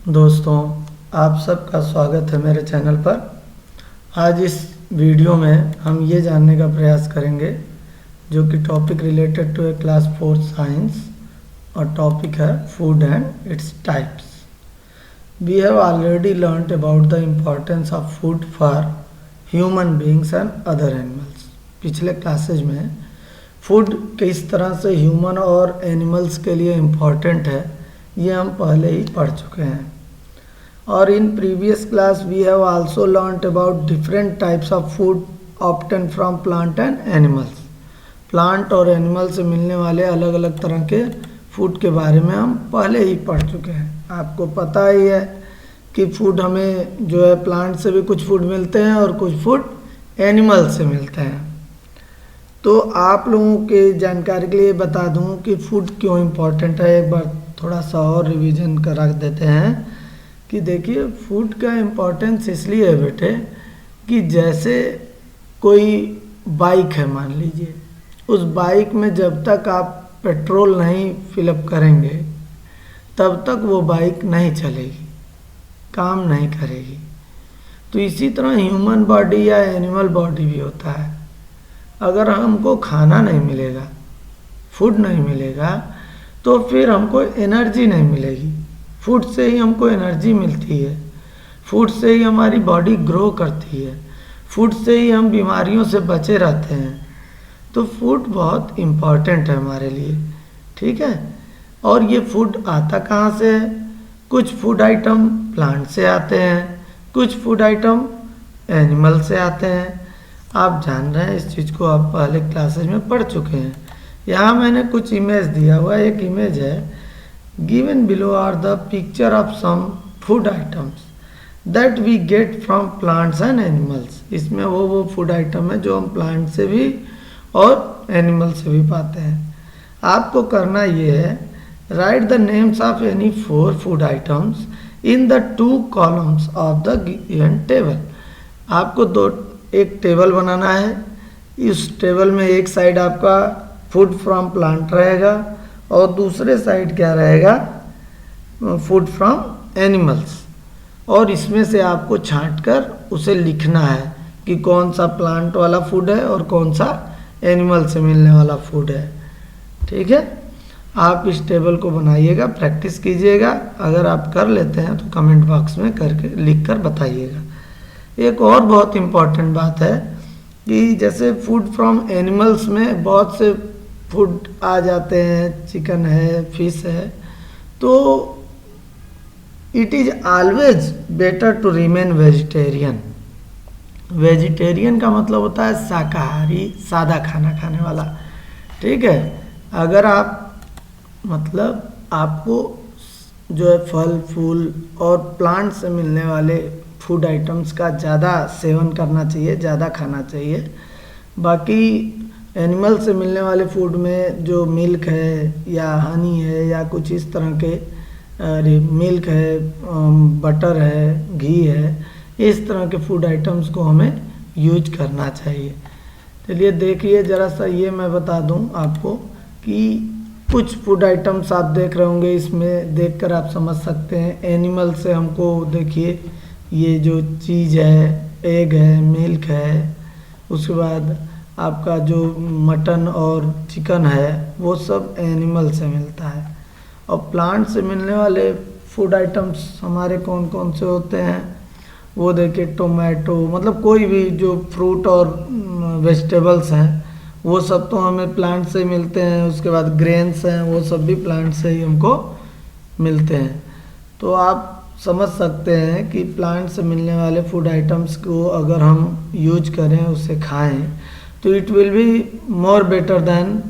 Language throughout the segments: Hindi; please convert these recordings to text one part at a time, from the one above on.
दोस्तों, आप सबका स्वागत है मेरे चैनल पर। आज इस वीडियो में हम ये जानने का प्रयास करेंगे जो कि topic related to a class 4 science और टॉपिक है food and its types. We have already learned about the importance of food for human beings and other animals. पिछले क्लासेज में फूड किस तरह से ह्यूमन और एनिमल्स के लिए इम्पॉर्टेंट है ये हम पहले ही पढ़ चुके हैं। और इन previous class we have also learned about different types of food obtain from plant and animals. Plant और एनिमल से मिलने वाले अलग अलग तरह के फूड के बारे में हम पहले ही पढ़ चुके हैं। आपको पता ही है कि फूड हमें जो है प्लांट से भी कुछ फूड मिलते हैं और कुछ फूड एनिमल से मिलते हैं। तो आप लोगों के जानकारी के लिए बता दूं कि फूड क्यों इम्पोर्टेंट है। एक बार थोड़ा सा और रिवीजन करा देते हैं कि देखिए फूड का इम्पोर्टेंस इसलिए है बेटे कि जैसे कोई बाइक है, मान लीजिए, उस बाइक में जब तक आप पेट्रोल नहीं फिलअप करेंगे तब तक वो बाइक नहीं चलेगी, काम नहीं करेगी। तो इसी तरह ह्यूमन बॉडी या एनिमल बॉडी भी होता है। अगर हमको खाना नहीं मिलेगा, फूड नहीं मिलेगा, तो फिर हमको एनर्जी नहीं मिलेगी। फूड से ही हमको एनर्जी मिलती है, फूड से ही हमारी बॉडी ग्रो करती है, फूड से ही हम बीमारियों से बचे रहते हैं। तो फूड बहुत इम्पॉर्टेंट है हमारे लिए, ठीक है। और ये फूड आता कहाँ से है? कुछ फूड आइटम प्लांट से आते हैं, कुछ फूड आइटम एनिमल से आते हैं। आप जान रहे हैं, इस चीज़ को आप पहले क्लासेज में पढ़ चुके हैं। यहाँ मैंने कुछ इमेज दिया हुआ है। एक इमेज है, given below are the picture of some food items that we get from plants and animals. इसमें वो फूड आइटम है जो हम प्लांट से भी और एनिमल से भी पाते हैं। आपको करना ये है, right the names of any 4 food items in the 2 columns of the given table. आपको एक टेबल बनाना है। इस टेबल में एक साइड आपका फूड फ्रॉम प्लांट रहेगा और दूसरे साइड क्या रहेगा? Food from animals. और इसमें से आपको छांटकर उसे लिखना है कि कौन सा प्लांट वाला फूड है और कौन सा एनिमल से मिलने वाला फूड है, ठीक है। आप इस टेबल को बनाइएगा, प्रैक्टिस कीजिएगा। अगर आप कर लेते हैं तो कमेंट बॉक्स में करके लिख कर बताइएगा। एक और बहुत इम्पॉर्टेंट बात है कि जैसे फूड फ्रॉम एनिमल्स में बहुत से फूड आ जाते हैं, चिकन है, फिश है, तो it is always better to remain vegetarian. Vegetarian का मतलब होता है शाकाहारी, सादा खाना खाने वाला, ठीक है। अगर आप मतलब आपको जो है फल फूल और प्लांट से मिलने वाले फूड आइटम्स का ज़्यादा सेवन करना चाहिए, ज़्यादा खाना चाहिए। बाकी एनिमल से मिलने वाले फूड में जो मिल्क है या हनी है या कुछ इस तरह के मिल्क है, बटर है, घी है, इस तरह के फूड आइटम्स को हमें यूज करना चाहिए। चलिए देखिए ज़रा सा, ये मैं बता दूं आपको कि कुछ फूड आइटम्स आप देख रहे होंगे, इसमें देखकर आप समझ सकते हैं। एनिमल से हमको देखिए ये जो चीज़ है, एग है, मिल्क है, उसके बाद आपका जो मटन और चिकन है वो सब एनिमल से मिलता है। और प्लांट से मिलने वाले फूड आइटम्स हमारे कौन कौन से होते हैं वो देखिए, टोमेटो, मतलब कोई भी जो फ्रूट और वेजिटेबल्स हैं वो सब तो हमें प्लांट से मिलते हैं। उसके बाद ग्रेन्स हैं, वो सब भी प्लांट से ही हमको मिलते हैं। तो आप समझ सकते हैं कि प्लांट से मिलने वाले फूड आइटम्स को अगर हम यूज करें, उसे खाएं, तो it will be more better than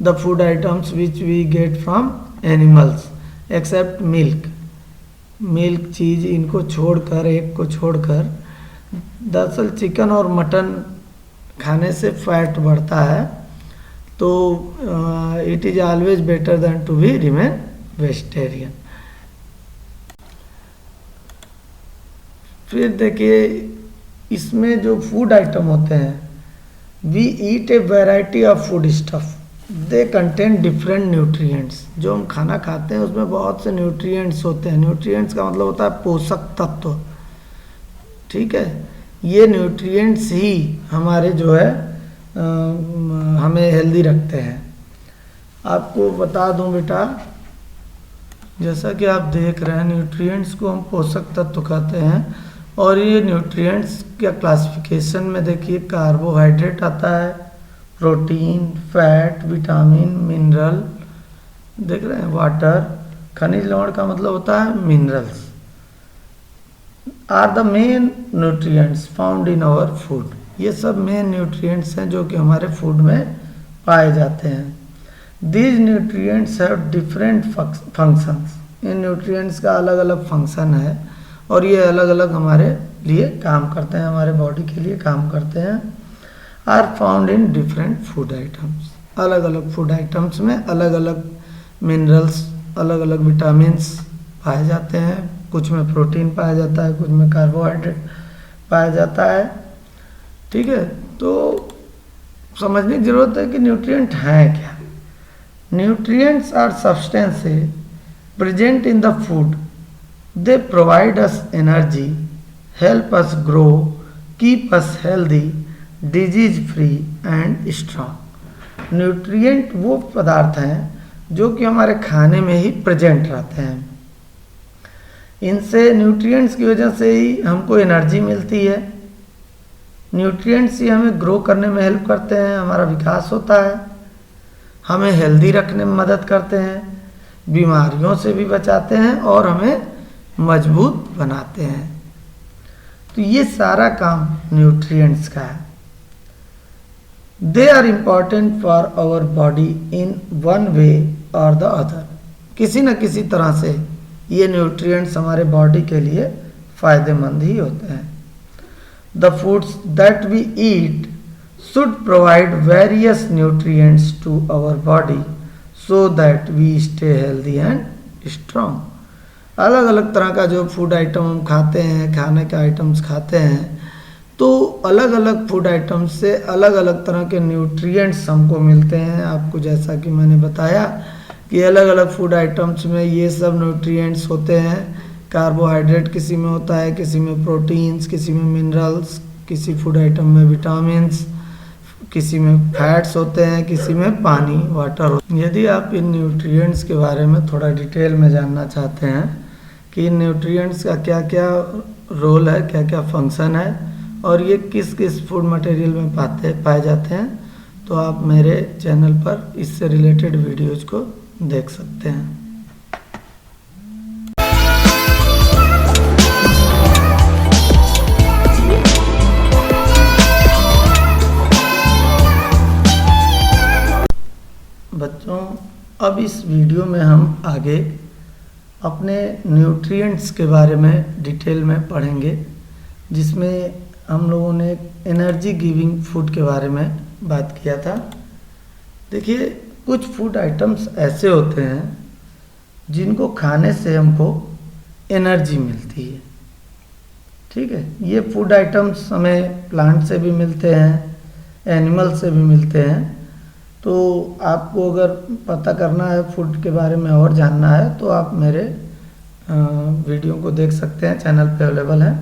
the food items which we get from animals except milk. Milk cheese इनको छोड़कर, एक को छोड़कर, दरअसल चिकन और मटन खाने से फैट बढ़ता है। तो it is always better than to be remain vegetarian. फिर देखिए इसमें जो फूड आइटम होते हैं, we eat a variety of food stuff. They contain different nutrients. जो हम खाना खाते हैं उसमें बहुत से न्यूट्रिएंट्स होते हैं। न्यूट्रिएंट्स का मतलब होता है पोषक तत्व, ठीक है। ये न्यूट्रिएंट्स ही हमारे जो है हमें हेल्दी रखते हैं। आपको बता दूं बेटा, जैसा कि आप देख रहे हैं न्यूट्रिएंट्स को हम पोषक तत्व कहते हैं। और ये न्यूट्रिएंट्स का क्लासिफिकेशन में देखिए, कार्बोहाइड्रेट आता है, प्रोटीन, फैट, विटामिन, मिनरल, देख रहे हैं, वाटर। खनिज लवण का मतलब होता है minerals. Are the main nutrients found in our food. ये सब मेन न्यूट्रिएंट्स हैं जो कि हमारे फूड में पाए जाते हैं। These nutrients have different functions. In nutrients का अलग अलग फंक्शन है और ये अलग अलग हमारे लिए काम करते हैं, हमारे बॉडी के लिए काम करते हैं। Are found in different food items. अलग अलग फूड आइटम्स में अलग अलग मिनरल्स, अलग अलग विटामिन्स पाए जाते हैं। कुछ में प्रोटीन पाया जाता है, कुछ में कार्बोहाइड्रेट पाया जाता है, ठीक है। तो समझने की जरूरत है कि न्यूट्रिएंट हैं क्या। Nutrients are substances present in the food. They provide us energy, help us grow, keep us healthy, disease free and strong. Nutrient वो पदार्थ हैं जो कि हमारे खाने में ही प्रेजेंट रहते हैं। इनसे, न्यूट्रिएंट्स की वजह से ही हमको एनर्जी मिलती है। न्यूट्रिएंट्स ही हमें ग्रो करने में हेल्प करते हैं, हमारा विकास होता है, हमें हेल्दी रखने में मदद करते हैं, बीमारियों से भी बचाते हैं और हमें मजबूत बनाते हैं। तो ये सारा काम न्यूट्रिएंट्स का है। They are important for our body in one way or the other. किसी न किसी तरह से ये न्यूट्रिएंट्स हमारे बॉडी के लिए फायदेमंद ही होते हैं। The foods that we eat should provide various nutrients to our body so that we stay healthy and strong। अलग अलग तरह का जो फूड आइटम हम खाते हैं, खाने के आइटम्स खाते हैं, तो अलग अलग फूड आइटम्स से अलग अलग तरह के न्यूट्रिएंट्स हमको मिलते हैं। आपको जैसा कि मैंने बताया कि अलग अलग फूड आइटम्स में ये सब न्यूट्रिएंट्स होते हैं। कार्बोहाइड्रेट किसी में होता है, किसी में प्रोटीन्स, किसी में मिनरल्स, किसी फूड आइटम में विटामिन्स, किसी में फैट्स होते हैं, किसी में पानी, वाटर। यदि आप इन न्यूट्रिएंट्स के बारे में थोड़ा डिटेल में जानना चाहते हैं कि इन न्यूट्रिएंट्स का क्या क्या रोल है, क्या क्या फंक्शन है और ये किस किस फूड मटेरियल में पाए जाते हैं, तो आप मेरे चैनल पर इससे रिलेटेड वीडियोज को देख सकते हैं। बच्चों, अब इस वीडियो में हम आगे अपने न्यूट्रिएंट्स के बारे में डिटेल में पढ़ेंगे, जिसमें हम लोगों ने एनर्जी गिविंग फूड के बारे में बात किया था। देखिए, कुछ फूड आइटम्स ऐसे होते हैं जिनको खाने से हमको एनर्जी मिलती है, ठीक है। ये फूड आइटम्स हमें प्लांट से भी मिलते हैं, एनिमल से भी मिलते हैं। तो आपको अगर पता करना है फूड के बारे में और जानना है तो आप मेरे वीडियो को देख सकते हैं, चैनल पे अवेलेबल है।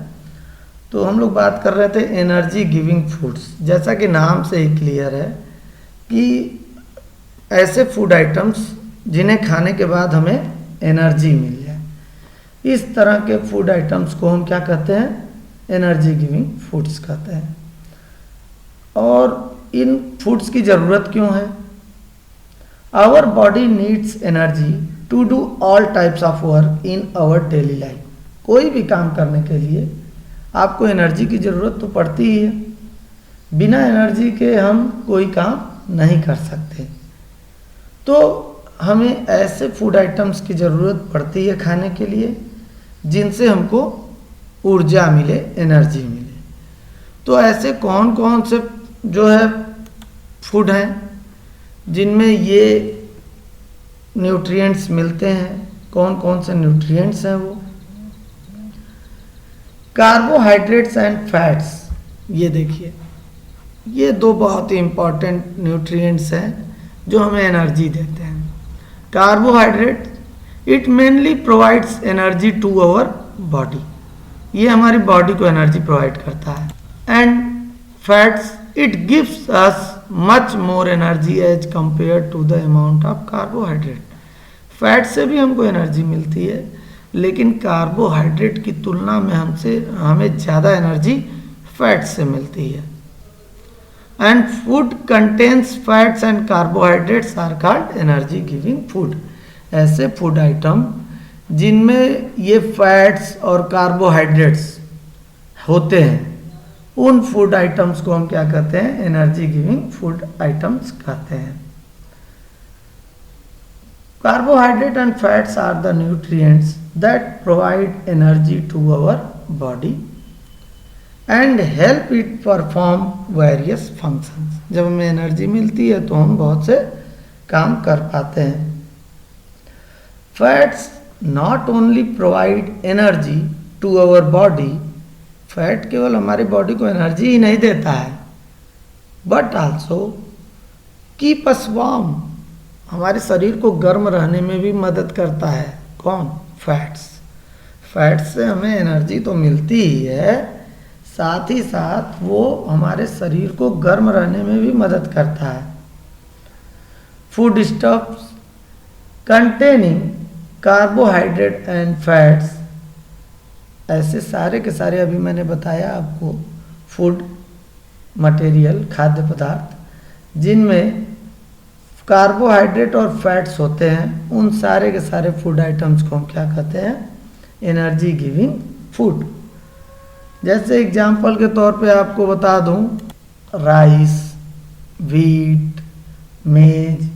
तो हम लोग बात कर रहे थे एनर्जी गिविंग फूड्स। जैसा कि नाम से ही क्लियर है कि ऐसे फूड आइटम्स जिन्हें खाने के बाद हमें एनर्जी मिल जाए, इस तरह के फूड आइटम्स को हम क्या कहते हैं, एनर्जी गिविंग फूड्स कहते हैं। और इन फूड्स की ज़रूरत क्यों है? Our body needs energy to do all types of work in our daily life. कोई भी काम करने के लिए आपको एनर्जी की ज़रूरत तो पड़ती ही है। बिना एनर्जी के हम कोई काम नहीं कर सकते। तो हमें ऐसे फूड आइटम्स की ज़रूरत पड़ती है खाने के लिए जिनसे हमको ऊर्जा मिले, एनर्जी मिले। तो ऐसे कौन कौन से जो है फूड हैं जिनमें ये न्यूट्रिएंट्स मिलते हैं? कौन कौन से न्यूट्रिएंट्स हैं वो? Carbohydrates and fats. ये देखिए, ये दो बहुत ही इम्पॉर्टेंट न्यूट्रिएंट्स हैं जो हमें एनर्जी देते हैं। Carbohydrate it mainly provides energy to our body, ये हमारी बॉडी को एनर्जी प्रोवाइड करता है। And fats it gives us much more energy as compare to the amount of carbohydrate. Fat से भी हमको एनर्जी मिलती है, लेकिन कार्बोहाइड्रेट की तुलना में हमें ज़्यादा एनर्जी फैट से मिलती है। And food contains fats and carbohydrates are called energy giving food. ऐसे फूड आइटम जिनमें ये फैट्स और कार्बोहाइड्रेट्स होते हैं, उन फूड आइटम्स को हम क्या कहते हैं? एनर्जी गिविंग फूड आइटम्स कहते हैं। Carbohydrate and fats are the nutrients that provide energy to our body and help it perform various functions. जब हमें एनर्जी मिलती है तो हम बहुत से काम कर पाते हैं। Fats not only provide energy to our body, fat केवल हमारी बॉडी को एनर्जी ही नहीं देता है, but also keep us warm, हमारे शरीर को गर्म रहने में भी मदद करता है। कौन? फैट्स। फैट्स से हमें एनर्जी तो मिलती ही है, साथ ही साथ वो हमारे शरीर को गर्म रहने में भी मदद करता है। Food stuffs containing carbohydrate and fats, ऐसे सारे के सारे अभी मैंने बताया आपको फूड मटेरियल, खाद्य पदार्थ जिनमें कार्बोहाइड्रेट और फैट्स होते हैं, उन सारे के सारे फूड आइटम्स को हम क्या कहते हैं? Energy giving food. जैसे एग्जाम्पल के तौर पे आपको बता दूं, rice, wheat, maize,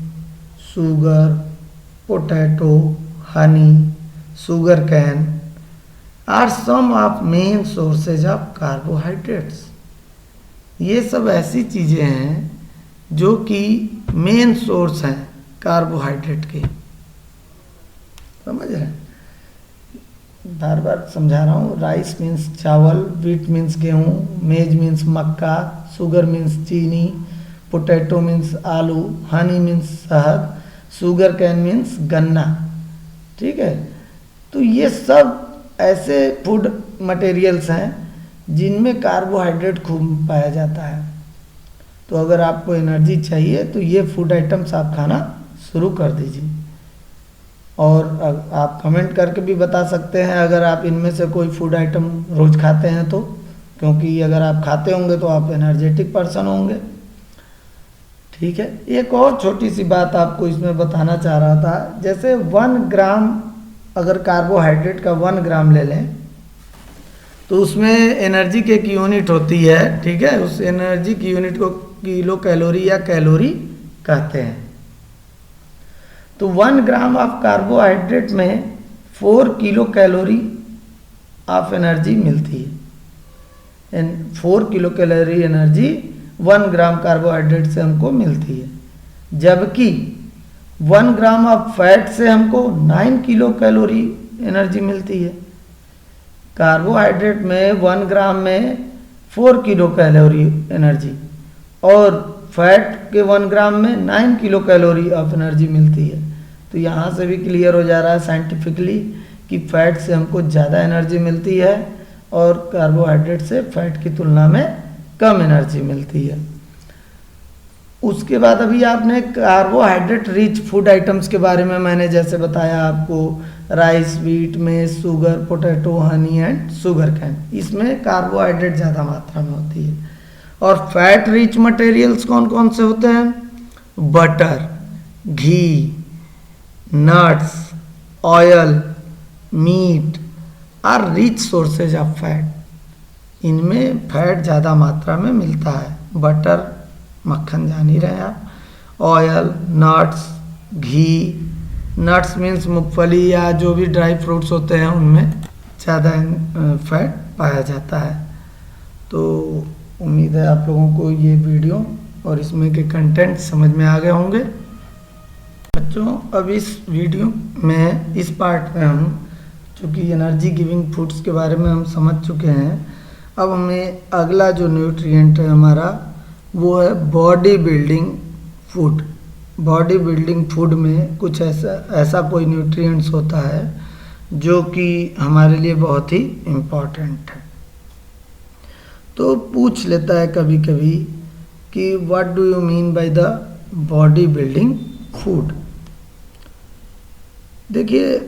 sugar, potato, honey, sugarcane are some of main sources of carbohydrates. ये सब ऐसी चीज़ें हैं जो कि मेन सोर्स हैं कार्बोहाइड्रेट के। समझ रहे हैं? बार बार समझा रहा हूँ। राइस मीन्स चावल, वीट मीन्स गेहूँ, मेज मीन्स मक्का, शुगर मीन्स चीनी, पोटैटो मीन्स आलू, हनी मीन्स शहद, शुगर कैन मीन्स गन्ना। ठीक है, तो ये सब ऐसे फूड मटेरियल्स हैं जिनमें कार्बोहाइड्रेट खूब पाया जाता है। तो अगर आपको एनर्जी चाहिए तो ये फूड आइटम्स आप खाना शुरू कर दीजिए। और आप कमेंट करके भी बता सकते हैं अगर आप इनमें से कोई फूड आइटम रोज़ खाते हैं तो, क्योंकि अगर आप खाते होंगे तो आप एनर्जेटिक पर्सन होंगे। ठीक है, एक और छोटी सी बात आपको इसमें बताना चाह रहा था। जैसे 1 ग्राम अगर कार्बोहाइड्रेट का 1 ग्राम ले लें तो उसमें एनर्जी की एक यूनिट होती है। ठीक है, उस एनर्जी की यूनिट को किलो कैलोरी या कैलोरी कहते हैं। तो 1 ग्राम ऑफ कार्बोहाइड्रेट में 4 किलो कैलोरी ऑफ एनर्जी मिलती है। 4 किलो कैलोरी एनर्जी 1 ग्राम कार्बोहाइड्रेट से हमको मिलती है, जबकि 1 ग्राम ऑफ फैट से हमको 9 किलो कैलोरी एनर्जी मिलती है। कार्बोहाइड्रेट में 1 ग्राम में 4 किलो कैलोरी एनर्जी और फैट के 1 ग्राम में 9 किलो कैलोरी ऑफ एनर्जी मिलती है। तो यहाँ से भी क्लियर हो जा रहा है साइंटिफिकली कि फैट से हमको ज़्यादा एनर्जी मिलती है और कार्बोहाइड्रेट से फैट की तुलना में कम एनर्जी मिलती है। उसके बाद अभी आपने कार्बोहाइड्रेट रिच फूड आइटम्स के बारे में मैंने जैसे बताया आपको, rice, wheat, maize, sugar, potato, honey and sugar cane, इसमें कार्बोहाइड्रेट ज़्यादा मात्रा में होती है। और फैट रिच मटेरियल्स कौन कौन से होते हैं? Butter, ghee, nuts, oil, meat are rich sources of fat. इनमें फैट ज़्यादा मात्रा में मिलता है। बटर मक्खन जान ही रहे हैं आप, ऑयल, नट्स, घी, नट्स मीन्स मूंगफली या जो भी ड्राई फ्रूट्स होते हैं उनमें ज़्यादा फैट पाया जाता है। तो उम्मीद है आप लोगों को ये वीडियो और इसमें के कंटेंट समझ में आ गए होंगे। बच्चों, अब इस वीडियो में इस पार्ट में हम चूँकि एनर्जी गिविंग फूड्स के बारे में हम समझ चुके हैं, अब हमें अगला जो न्यूट्रिएंट है हमारा वो है body building food. Body building food में कुछ ऐसा कोई न्यूट्रिएंट्स होता है जो कि हमारे लिए बहुत ही इम्पोर्टेंट है। तो पूछ लेता है कभी कभी कि what do you mean by the body building food. देखिए,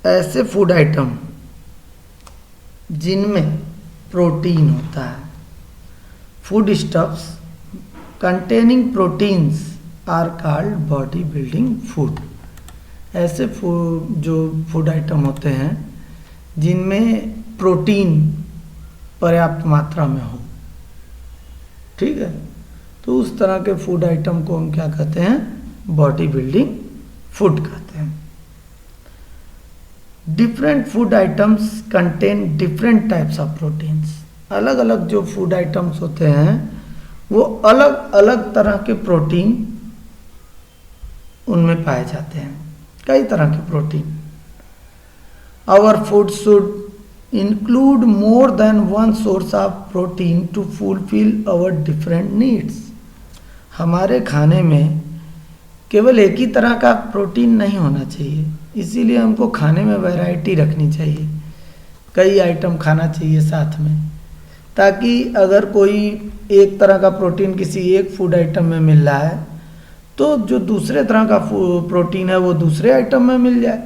ऐसे फूड आइटम जिनमें प्रोटीन होता है, food stuffs containing proteins are called body building food. ऐसे जो फूड आइटम होते हैं जिनमें प्रोटीन पर्याप्त मात्रा में हो, ठीक है, तो उस तरह के फूड आइटम को हम क्या कहते हैं? बॉडी बिल्डिंग फूड कहते हैं। Different food items contain different types of proteins. अलग अलग जो फूड आइटम्स होते हैं वो अलग अलग तरह के प्रोटीन उनमें पाए जाते हैं, कई तरह के protein. Our food should include more than one source of protein to fulfill our different needs। हमारे खाने में केवल एक ही तरह का प्रोटीन नहीं होना चाहिए, इसीलिए हमको खाने में वैरायटी रखनी चाहिए, कई आइटम खाना चाहिए साथ में, ताकि अगर कोई एक तरह का प्रोटीन किसी एक फूड आइटम में मिल रहा है तो जो दूसरे तरह का प्रोटीन है वो दूसरे आइटम में मिल जाए।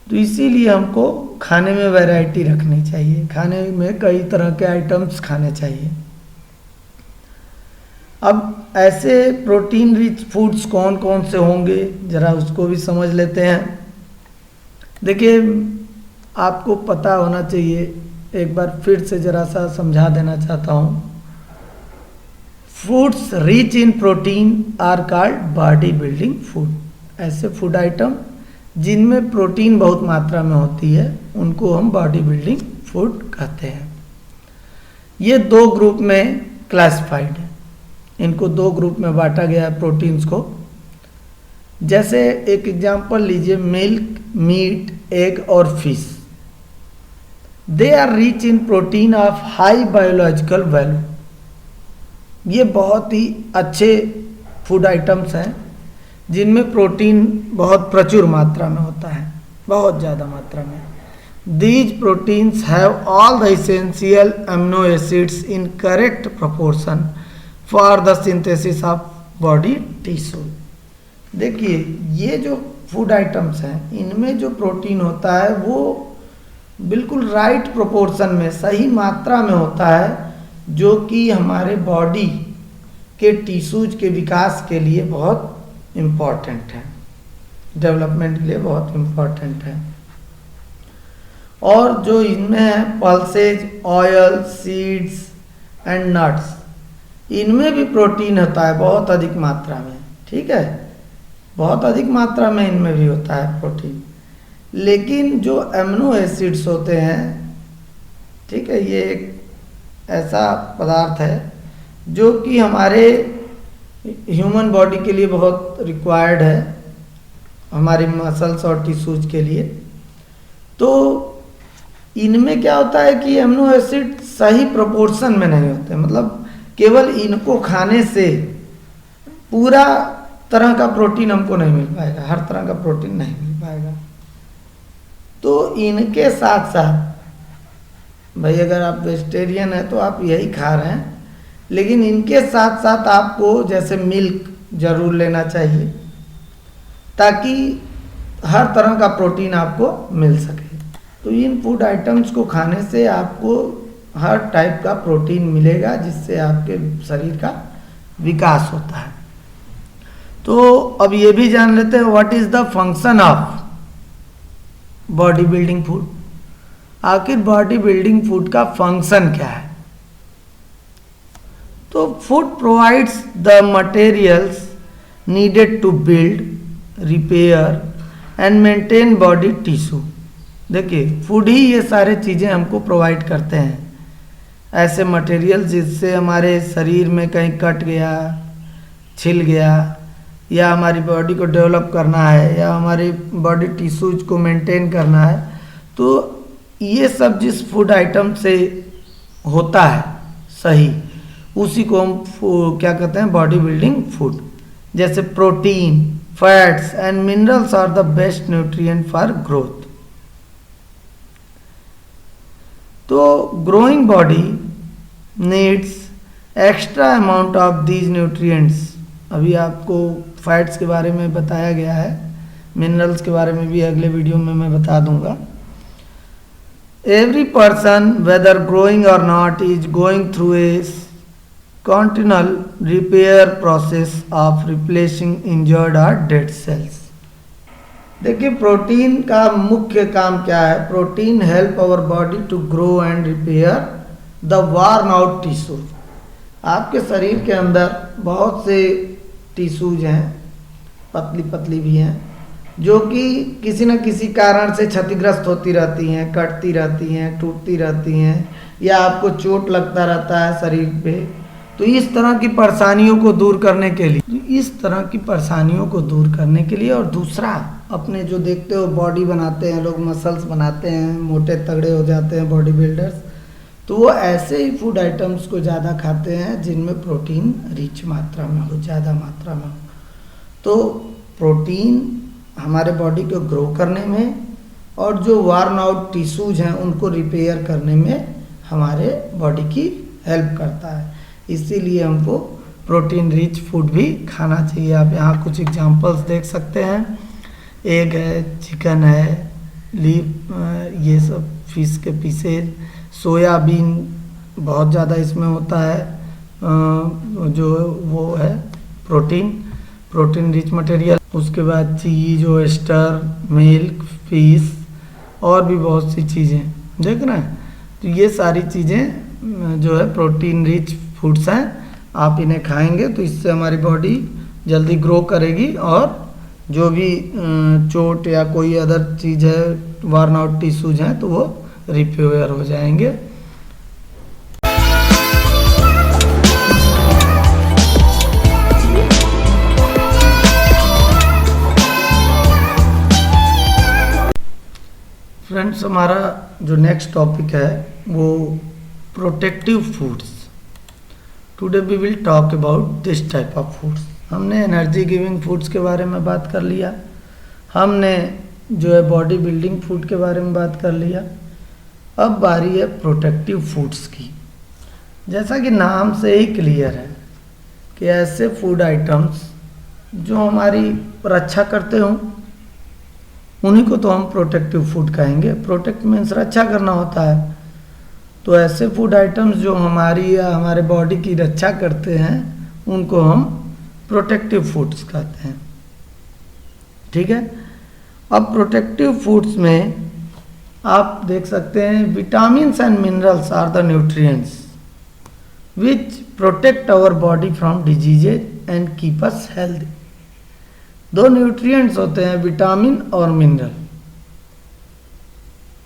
तो इसीलिए हमको खाने में वैरायटी रखनी चाहिए, खाने में कई तरह के आइटम्स खाने चाहिए। अब ऐसे प्रोटीन रिच फूड्स कौन कौन से होंगे ज़रा उसको भी समझ लेते हैं। देखिए, आपको पता होना चाहिए, एक बार फिर से ज़रा सा समझा देना चाहता हूँ। Foods rich in protein are called body building food. ऐसे फूड आइटम जिनमें प्रोटीन बहुत मात्रा में होती है उनको हम बॉडी बिल्डिंग फूड कहते हैं। ये दो ग्रुप में क्लासिफाइड है, इनको दो ग्रुप में बांटा गया है प्रोटीन्स को। जैसे एक एग्जांपल लीजिए, मिल्क, मीट, एग और fish. They are rich in protein of high biological value. ये बहुत ही अच्छे फूड आइटम्स हैं जिनमें प्रोटीन बहुत प्रचुर मात्रा में होता है, बहुत ज़्यादा मात्रा में। These proteins have all the essential amino acids in correct proportion for the synthesis of body tissue. देखिए, ये जो फूड आइटम्स हैं इनमें जो प्रोटीन होता है वो बिल्कुल राइट प्रोपोर्शन में, सही मात्रा में होता है, जो कि हमारे बॉडी के टिश्यूज के विकास के लिए बहुत इम्पॉर्टेंट है, डेवलपमेंट के लिए बहुत इम्पॉर्टेंट है। और जो इनमें है pulses, oil, seeds and nuts, इनमें भी प्रोटीन होता है बहुत अधिक मात्रा में, ठीक है, बहुत अधिक मात्रा में इनमें भी होता है प्रोटीन। लेकिन जो अमीनो एसिड्स होते हैं, ठीक है, ये एक ऐसा पदार्थ है जो कि हमारे ह्यूमन बॉडी के लिए बहुत रिक्वायर्ड है, हमारे मसल्स और टिश्यूज के लिए। तो इनमें क्या होता है कि अमीनो एसिड सही प्रोपोर्शन में नहीं होते, मतलब केवल इनको खाने से पूरा तरह का प्रोटीन हमको नहीं मिल पाएगा, हर तरह का प्रोटीन नहीं मिल पाएगा। तो इनके साथ साथ भाई, अगर आप वेजिटेरियन हैं तो आप यही खा रहे हैं, लेकिन इनके साथ साथ आपको जैसे मिल्क जरूर लेना चाहिए ताकि हर तरह का प्रोटीन आपको मिल सके। तो इन फूड आइटम्स को खाने से आपको हर टाइप का प्रोटीन मिलेगा जिससे आपके शरीर का विकास होता है। तो अब ये भी जान लेते हैं what is the function of body building food. आखिर बॉडी बिल्डिंग फूड का फंक्शन क्या है? तो food provides the materials needed to build, repair and maintain body tissue. देखिए, फूड ही ये सारे चीज़ें हमको प्रोवाइड करते हैं, ऐसे मटेरियल जिससे हमारे शरीर में कहीं कट गया, छिल गया, या हमारी बॉडी को डेवलप करना है, या हमारी बॉडी टिश्यूज को मेंटेन करना है, तो ये सब जिस फूड आइटम से होता है सही, उसी को हम क्या कहते हैं? Body building food. जैसे protein, fats and minerals are the best nutrient for growth. तो growing body needs extra amount of these nutrients. अभी आपको फैट्स के बारे में बताया गया है, मिनरल्स के बारे में भी अगले वीडियो में मैं बता दूंगा। एवरी पर्सन वेदर ग्रोइंग और not is going through a continual repair process of replacing injured or dead cells। देखिए प्रोटीन का मुख्य काम क्या है। Protein help our body to grow and repair the worn out tissues. आपके शरीर के अंदर बहुत से टिश्यूज हैं, पतली पतली भी हैं, जो कि किसी न किसी कारण से क्षतिग्रस्त होती रहती हैं, कटती रहती हैं, टूटती रहती हैं, या आपको चोट लगता रहता है शरीर पे। तो इस तरह की परेशानियों को दूर करने के लिए और दूसरा, अपने जो देखते हो बॉडी बनाते हैं लोग, मसल्स बनाते हैं, मोटे तगड़े हो जाते हैं बॉडी बिल्डर्स, तो वो ऐसे ही फूड आइटम्स को ज़्यादा खाते हैं जिनमें प्रोटीन रिच मात्रा में हो, ज़्यादा मात्रा में हो। तो प्रोटीन हमारे बॉडी को ग्रो करने में और जो वार्न आउट टिश्यूज हैं उनको रिपेयर करने में हमारे बॉडी की हेल्प करता है। इसीलिए हमको प्रोटीन रिच फूड भी खाना चाहिए। आप यहाँ कुछ एग्जांपल्स देख सकते हैं, एग है, चिकन है, लीफ, ये सब फिश के पीसेज, सोयाबीन बहुत ज़्यादा इसमें होता है, जो वो है प्रोटीन रिच मटेरियल। उसके बाद चीज, ओएस्टर, मिल्क, फिश और भी बहुत सी चीज़ें देख रहे हैं। तो ये सारी चीज़ें जो है प्रोटीन रिच फूड्स हैं। आप इन्हें खाएंगे तो इससे हमारी बॉडी जल्दी ग्रो करेगी और जो भी चोट या कोई अदर चीज़ है, वर्न आउट टिश्यूज हैं, तो वो रिपेयर हो जाएंगे। फ्रेंड्स, हमारा जो नेक्स्ट टॉपिक है वो protective foods. Today we will talk about this type of foods. हमने एनर्जी गिविंग फूड्स के बारे में बात कर लिया, हमने जो है बॉडी बिल्डिंग फूड के बारे में बात कर लिया। अब बारी है प्रोटेक्टिव फूड्स की। जैसा कि नाम से ही क्लियर है कि ऐसे फूड आइटम्स जो हमारी रक्षा करते हों, उन्हीं को तो हम प्रोटेक्टिव फूड कहेंगे। प्रोटेक्ट मीन्स रक्षा करना होता है। तो ऐसे फूड आइटम्स जो हमारी या हमारे बॉडी की रक्षा करते हैं उनको हम प्रोटेक्टिव फूड्स कहते हैं। ठीक है। अब प्रोटेक्टिव फूड्स में आप देख सकते हैं vitamins and minerals are the nutrients which protect our body from diseases and keep us healthy. दो न्यूट्रिएंट्स होते हैं, विटामिन और मिनरल।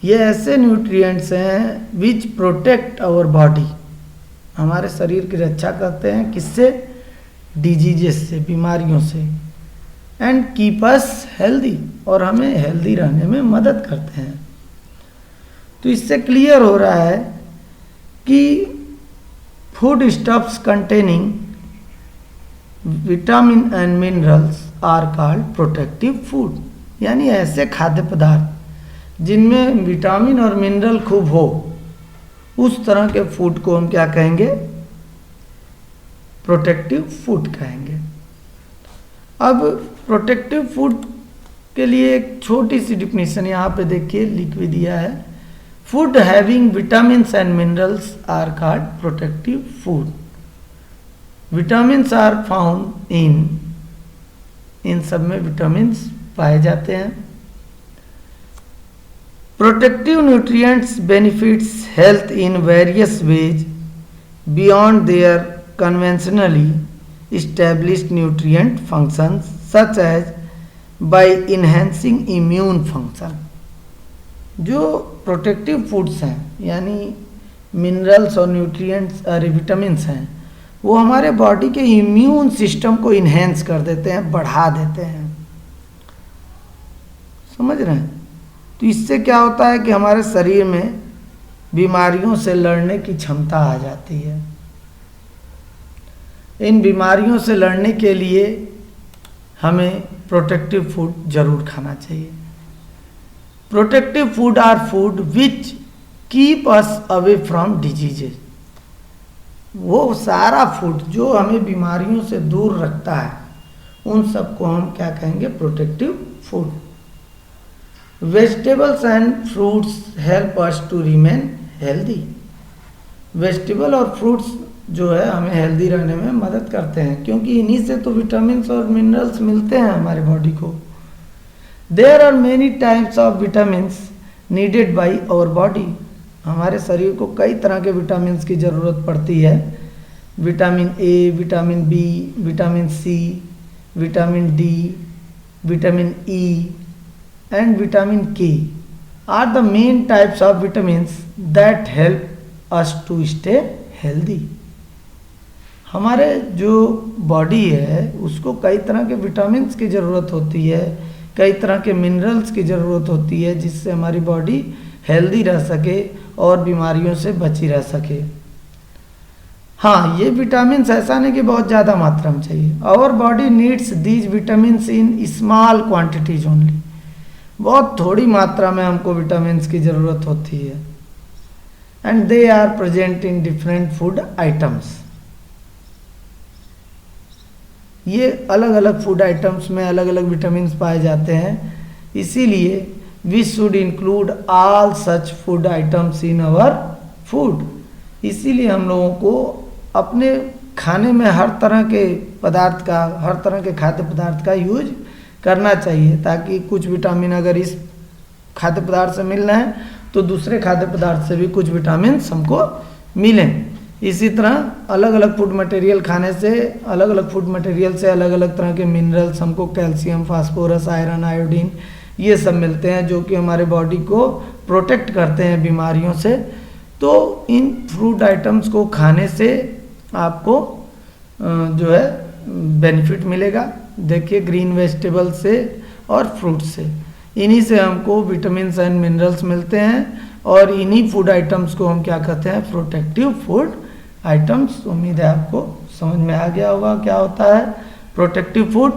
ये ऐसे न्यूट्रिएंट्स हैं विच प्रोटेक्ट आवर बॉडी, हमारे शरीर की रक्षा करते हैं। किससे? डिजीजेस से, बीमारियों से। एंड कीप अस हेल्दी, और हमें हेल्दी रहने में मदद करते हैं। तो इससे क्लियर हो रहा है कि food stuffs containing vitamin and minerals are called protective food. यानी ऐसे खाद्य पदार्थ जिनमें विटामिन और मिनरल खूब हो, उस तरह के फूड को हम क्या कहेंगे? प्रोटेक्टिव फूड कहेंगे। अब प्रोटेक्टिव फूड के लिए एक छोटी सी डिफिनीशन यहाँ पे देखिए लिख भी दिया है। Food having vitamins and minerals are called protective food. Vitamins are found in सब में विटामिन्स पाए जाते हैं। Protective nutrients benefits health in various ways beyond their conventionally established nutrient functions such as by enhancing immune function। जो प्रोटेक्टिव फूड्स हैं यानी मिनरल्स और न्यूट्रिएंट्स और विटामिन्स हैं, वो हमारे बॉडी के इम्यून सिस्टम को इन्हेंस कर देते हैं, बढ़ा देते हैं। समझ रहे हैं? तो इससे क्या होता है कि हमारे शरीर में बीमारियों से लड़ने की क्षमता आ जाती है। इन बीमारियों से लड़ने के लिए हमें प्रोटेक्टिव फूड जरूर खाना चाहिए। Protective food are food which keep us away from diseases. वो सारा फूड जो हमें बीमारियों से दूर रखता है, उन सबको हम क्या कहेंगे? Protective food. Vegetables and fruits help us to remain healthy. Vegetable और फ्रूट्स जो है हमें हेल्दी रहने में मदद करते हैं, क्योंकि इन्हीं से तो विटामिन्स और मिनरल्स मिलते हैं हमारे बॉडी को। There are many types of vitamins needed by our body. हमारे शरीर को कई तरह के विटामिन्स की ज़रूरत पड़ती है। Vitamin A, vitamin B, vitamin C, vitamin D, vitamin E and vitamin K are the main types of vitamins that help us to stay healthy. हमारे जो बॉडी है उसको कई तरह के विटामिन्स की ज़रूरत होती है, कई तरह के मिनरल्स की ज़रूरत होती है, जिससे हमारी बॉडी हेल्दी रह सके और बीमारियों से बची रह सके। हाँ, ये विटामिन्स ऐसा नहीं कि बहुत ज़्यादा मात्रा में चाहिए। Our body needs these vitamins in small quantities only. बहुत थोड़ी मात्रा में हमको विटामिन्स की ज़रूरत होती है। And they are present in different food items. ये अलग अलग फूड आइटम्स में अलग अलग विटामिन्स पाए जाते हैं, इसीलिए we should include all such food items in our food. इसीलिए हम लोगों को अपने खाने में हर तरह के पदार्थ का, हर तरह के खाद्य पदार्थ का यूज करना चाहिए, ताकि कुछ विटामिन अगर इस खाद्य पदार्थ से मिल रहे हैं तो दूसरे खाद्य पदार्थ से भी कुछ विटामिन हमको मिलें। इसी तरह अलग अलग फूड मटेरियल खाने से, अलग अलग फूड मटेरियल से अलग अलग तरह के मिनरल्स हमको कैल्शियम, फास्फोरस, आयरन, आयोडीन ये सब मिलते हैं, जो कि हमारे बॉडी को प्रोटेक्ट करते हैं बीमारियों से। तो इन फूड आइटम्स को खाने से आपको जो है बेनिफिट मिलेगा। देखिए, ग्रीन वेजिटेबल से और फ्रूट से, इन्हीं से हमको विटामिन्स एंड मिनरल्स मिलते हैं, और इन्हीं फूड आइटम्स को हम क्या कहते हैं? Protective food items. उम्मीद है आपको समझ में आ गया होगा क्या होता है प्रोटेक्टिव फूड।